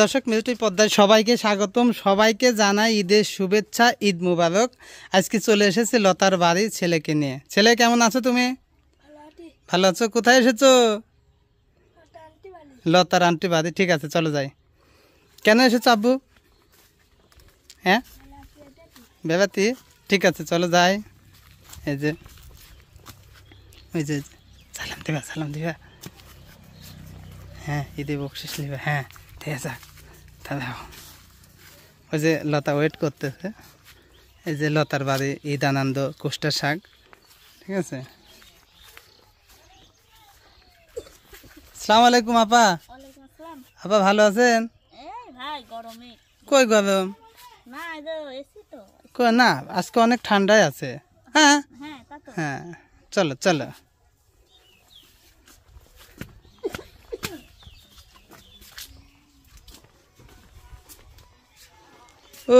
দর্শক মিল্টুই পদ্মায় সবাইকে স্বাগতম, সবাইকে জানাই ঈদের শুভেচ্ছা, ঈদ মুবারক। আজকে চলে এসেছে লতার বাড়ি ছেলেকে নিয়ে। ছেলে কেমন আছো তুমি? ভালো আছো? কোথায় এসেছো? লতার আন্টি বাড়ি। ঠিক আছে চলো যাই। কেন এসেছো আব্বু? হ্যাঁ বেড়াতে? ঠিক আছে চলো যাই। এই যে ওই যে সালাম দিবা, সালাম দিবা। হ্যাঁ ঈদে বকশিস নিবে। হ্যাঁ ঠিক আছে দাদা। ওই যে লতা ওয়েট করতেছে। এই যে লতার বাড়ি ঈদ আনন্দ কোষ্টা শাক। ঠিক আছে। আসসালামু আলাইকুম আপা। আপা ভালো আছেন? কই গরম না, আজকে অনেক ঠান্ডায় আছে। হ্যাঁ হ্যাঁ চলো চলো। ও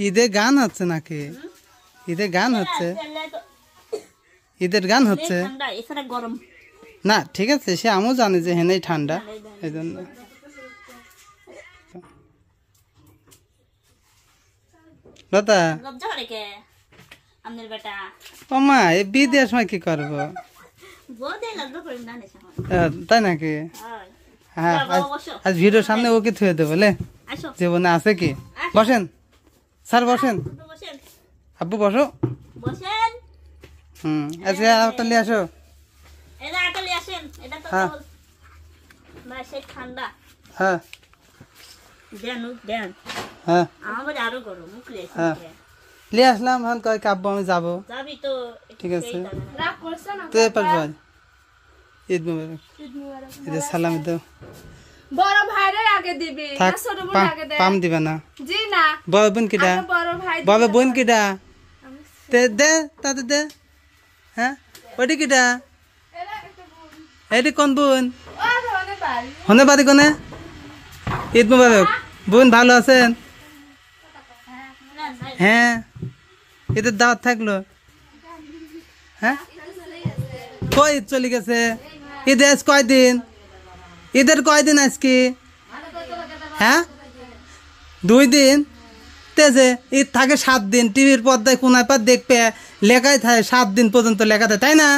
ঈদের গান হচ্ছে নাকি? ঈদের গান হচ্ছে? ঈদের গান হচ্ছে না? ঠিক আছে সে আমিও জানি যে হেনেই ঠান্ডা, এই জন্য। লতা ও মা এই বিদেশ সময় কি করবো? তাই নাকি? হ্যাঁ আজ ভিডিওর সামনে ওকে থুয়ে দেবো লে। জীবনে আছে কি? বসেন স্যার বসেন। আব্বু বসো। আজকে আরেকটা নিয়ে আসো। হ্যাঁ হ্যাঁ হ্যাঁ হ্যাঁ নিয়ে আসলাম। এখন কয় আব্বু আমি যাবো। ঠিক আছে তুই এবার বল ঈদ মুবারক। ঈদের সালাম দাও। বড় ভাইয়ের আগে দিবি না ছোট বোন আগে দে? পাম দিবা না? জি না। বড় বোন কিডা? বড় ভাই। বড় বোন কিডা? তে দে তাতে দে। হ্যাঁ ওইটি কিডা? এটি কোন বোন? হনে বাড়ি কোনে? ঈদ মুবারক। বোন ভালো আছেন? হ্যাঁ ঈদের দাওয়াত থাকলো? হ্যাঁ কই ঈদ চলে গেছে? ঈদের আজ কয়দিন? ঈদের কয়দিন আজকে? হ্যাঁ 2 দিন। তেজে ঈদ থাকে 7 দিন। টিভির পর্দায় কোনায় পর দেখবে লেখাই থাকে 7 দিন পর্যন্ত লেখা থাকে, তাই না?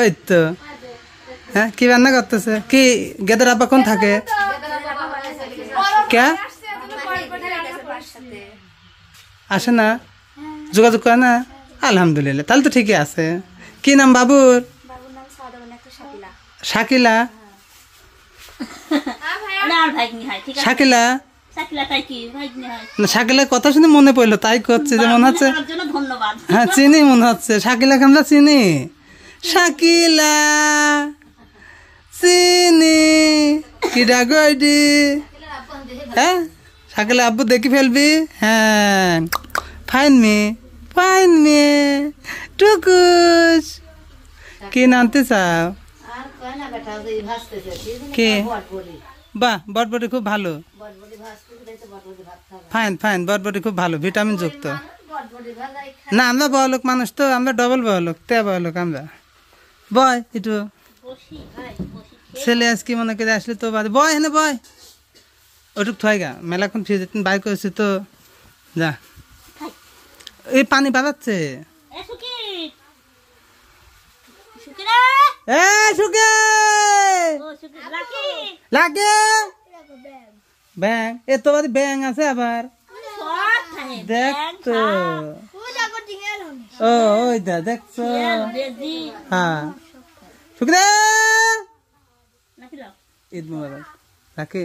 ওই তো। হ্যাঁ কি রান্না করতেছে? কি গেদের আব্বা কোন থাকে? কে আসে না? যোগাযোগ করে না? আলহামদুলিল্লাহ তাহলে তো ঠিকই আছে। কি নাম বাবুর? শাকিলা। শাকিলা শাকিলার কথা শুনে মনে পড়লো, তাই করছে যে মনে হচ্ছে। হ্যাঁ চিনি মনে হচ্ছে শাকিলাকে আমরা চিনি। শাকিলা চিনি কিডা গইডি? হ্যাঁ শাকিলা আব্বু দেখি ফেলবি। হ্যাঁ ফাইন মে টুকুস। কি নামতে চাও? কি? বাহ বটবটি খুব ভালো। ফাইন ফাইন বটবটি খুব ভালো, ভিটামিন যুক্ত। না আমরা বড়লোক মানুষ তো, আমরা ডবল বড়লোক, তে বড়লোক আমরা। বয় একটু ছেলে আজ কি মনে করে আসলে তো বাড়ি বয়। হ্যাঁ বয় ওটুক থাইগা মেলাক্ষণ ফিরে যেতেন বাই করেছে তো। যা এই পানি বাড়াচ্ছে। লাগে ব্যাং এ তো ব্যাং আছে আবার দেখ তো। ও ওই দা দেখছো? হ্যাঁ শুক্রে ঈদ মুবারক। রাখি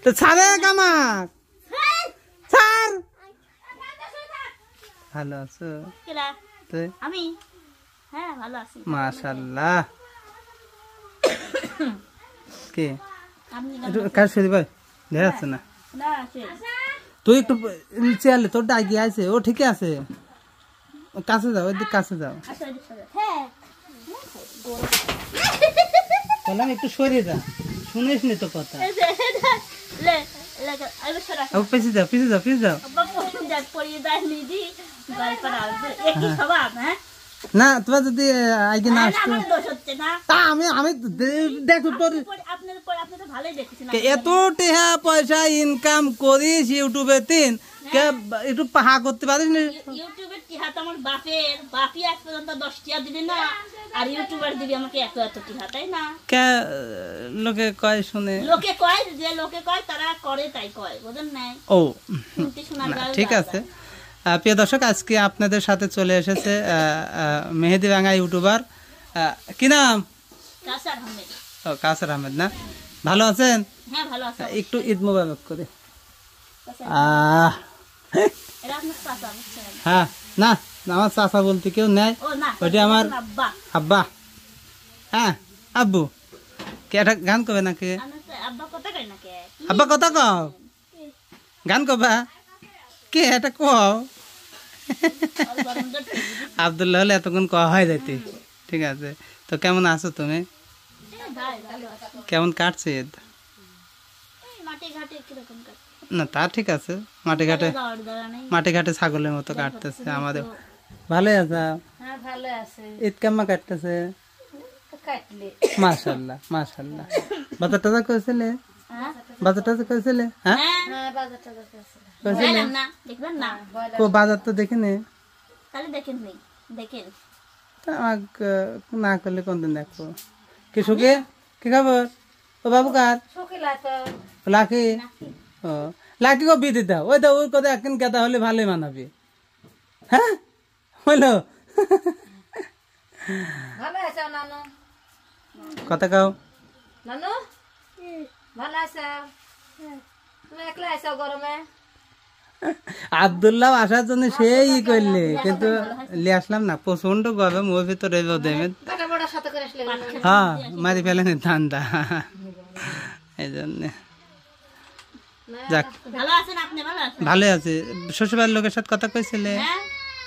তো ছাড়ে কামাক ছাড়। ভালো আছো? আমি হ্যাঁ ভালো আছি মাশাআল্লাহ। কে কার শরীর ভাই দেখা যাচ্ছে না? তুই একটু চেয়ারলে তোর ডাকি আছে। ও ঠিক আছে কাছে যাও, ওইদিক কাছে যাও। বললাম একটু সরিয়ে যা, শুনিস নি তো কথা। পিছিয়ে যাও পিছিয়ে যাও পিছিয়ে যাও। না তোমার যদি আগে না আসতো আমার দোষ হচ্ছে না তা আমি দেখো তোর আপনি তো ভালোই দেখেছেন এত টাকা পয়সা ইনকাম করিস ইউটিউবে তিন কে একটু পাহা করতে পারিস না ইউটিউবের টিহা তো আমার বাপই আজ পর্যন্ত 10 টিহা দিলি না আর ইউটিউবার দিবি আমাকে এত টিহা তাই না কে লোকে কয় শুনে লোকে কয় যে লোকে কয় তারা করে তাই কয় বুঝেন নাই ও শুনতে শোনা না, যায় ঠিক আছে প্রিয় দর্শক আজকে আপনাদের সাথে চলে এসেছে মেহেদি ভাঙা ইউটিউবার কি নাম কাসার আহমেদ ও কাসার আহমেদ না ভালো আছেন হ্যাঁ ভালো আছে একটু ঈদ মোবারক করে কাসার আহ এরা আপনার চাচা বুঝছেন হ্যাঁ না আমার চাচা বলতে কেউ নেই ও না ওইটা আমার আব্বা আব্বা হ্যাঁ আব্বু কে একটা গান করবে নাকি আমার তো আব্বা কথা কয় না কে আব্বা কথা কও গান করবা কে এটা কও আর গরম জোর আব্দুল্লাহ হলে এতক্ষণ কওয়া হয় যাইতে ঠিক আছে তো কেমন আছো তুমি ভাই ভালো আছে কেমন কাটছে ঈদ এই মাটি ঘাটে কিরকম কাটে না তা ঠিক আছে মাঠে ঘাটে যাওয়ার দ্বারা নেই মাঠে ঘাটে ছাগলের মতো কাটতেছে আমাদের ভালোই আছে হ্যাঁ ভালো আছে ঈদ কেমন কাটতেছে কাটলে মাশাল্লাহ মাশাল্লাহ বাজার টাজার করেছিলে হ্যাঁ বাজার টাজার করেছিলে হ্যাঁ হ্যাঁ বাজার টাজার আছে করেছিলে বললাম না দেখবেন না ও বাজার তো দেখিনি তাহলে দেখেন নেই দেখেন তা আমাকে না করলে কোনদিন দেখবো কি সুখে কি খবর ও বাবু কার শুকিলা তো লাকি ও লাকি কো বিয়ে দিতে ওই তো ওর কথা একদিন কেদা হলে ভালোই মানাবি হ্যাঁ হলো ভালো আছে নানু কথা কাও নানু ভালো আছে তুমি একলা আছো গরমে আব্দুল্লাহ আসার জন্য সেই ই করলে কিন্তু লিয়ে আসলাম না প্রচন্ড গরম ওর ভিতরে দেবেন কাটা বড় সাথে করে আসলে হ্যাঁ মারি ফেলেন ঠান্ডা এই জন্য যাক ভালো আছেন আপনি ভালো আছেন ভালোই আছে শ্বশুরবাড়ির লোকের সাথে কথা কইছিলে হ্যাঁ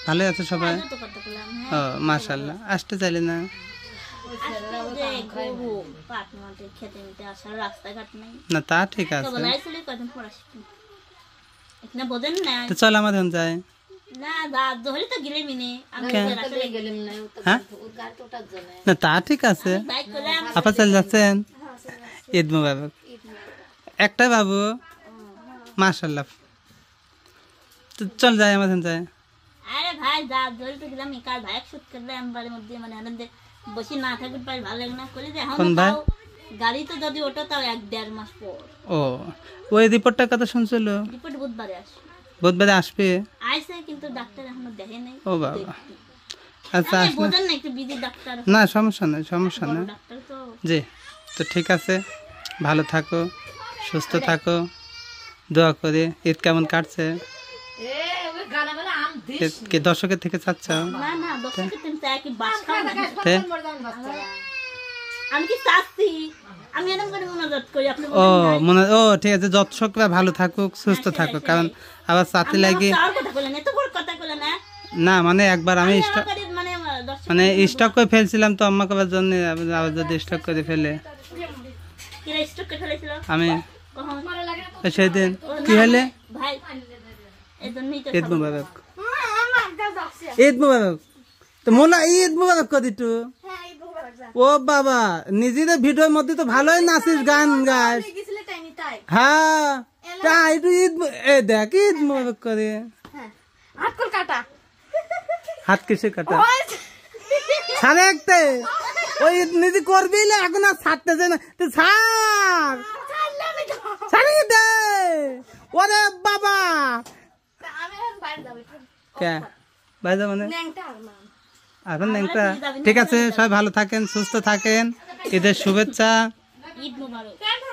ভালোই আছে সবাই তো করতে বললাম ও মাশাল্লাহ আসতে চাইলে না যে গরু পাট মাঠে খেতে নিতে আসার রাস্তাঘাট নাই না তা ঠিক তো আছে বলাইছিল কদিন পর আসবি এখানে বোঝেন না তো চল আমাদের যাই না রাত ধরে তো গেলে মিনে আমি আসলে গেলাম না হ্যাঁ ওর গাড়ি তো ওঠার জন্য না তা ঠিক আছে বাইক করলাম আপা চলে যাচ্ছেন ঈদ মুবারক একটাই বাবু মাশাল্লাহ তো চল যাই আমাদের যাই আরে ভাই রাত ধরে তো গেলাম কাল ভাই শুট করলে বাড়ির মধ্যে মানে আনন্দে বসে না থাকতে পারি ভালো লাগে না করে যে এখন কোন ভাই? তাও গাড়ি তো যদি ওঠো তাও 1-1.5 মাস পর ও ওই রিপোর্টটার কথা শুনছিল রিপোর্ট বুধবারে আসবে বুধবারে আসবে আইসে কিন্তু ডাক্তার এখনো দেখে নাই ও বাবা আচ্ছা আমি আসলে বোঝেন না একটু বিজি ডাক্তার না সমস্যা নেই সমস্যা নেই ডাক্তার তো জি তো ঠিক আছে ভালো থাকো সুস্থ থাকো দোয়া করে ঈদ কেমন কাটছে এ ওই গানা বলে আম দিস ঈদ কি দর্শকের থেকে চাচ্ছ না না দশকে তুমি চাই কি বাস খাও না তে? আমি কি চাচ্ছি আমি এরকম করে মনোযোগ করি আপনি ও মনে ও ঠিক আছে দর্শকরা ভালো থাকুক সুস্থ থাকুক কারণ আবার চাতে লাগে চাওয়ার কথা বলেন এত বড় কথা বলে না না মানে একবার আমি স্টক মানে দর্শক মানে স্টক করে ফেলছিলাম তো আম্মা করার জন্য আবার যদি স্টক করে ফেলে কিরা স্ট্রোক করে ফেলেছিল আমি কখন সেই দিন কি হলে ভাই এই জন্যই তো ঈদ মুবারক ঈদ মুবারক তো মোলা ঈদ মুবারক করি তু ও বাবা নিজেদের ভিডিওর মধ্যে তো ভালোই নাচিস গান গাস হ্যাঁ তাই একটু ঈদ এ দেখ ঈদ মুবারক করে হাত কল কাটা হাত কিসে কাটা ছাড়ে একটা ওই ঈদ নিজে করবি না এখন আর ছাড়তেছে না তুই ছাড় ছাড়ি দে ওরে বাবা আমি এখন বাইরে যাবো কে বাইরে মানে ন্যাংটা আর মা এখন একটা ঠিক আছে সবাই ভালো থাকেন সুস্থ থাকেন ঈদের শুভেচ্ছা ঈদ মুবারক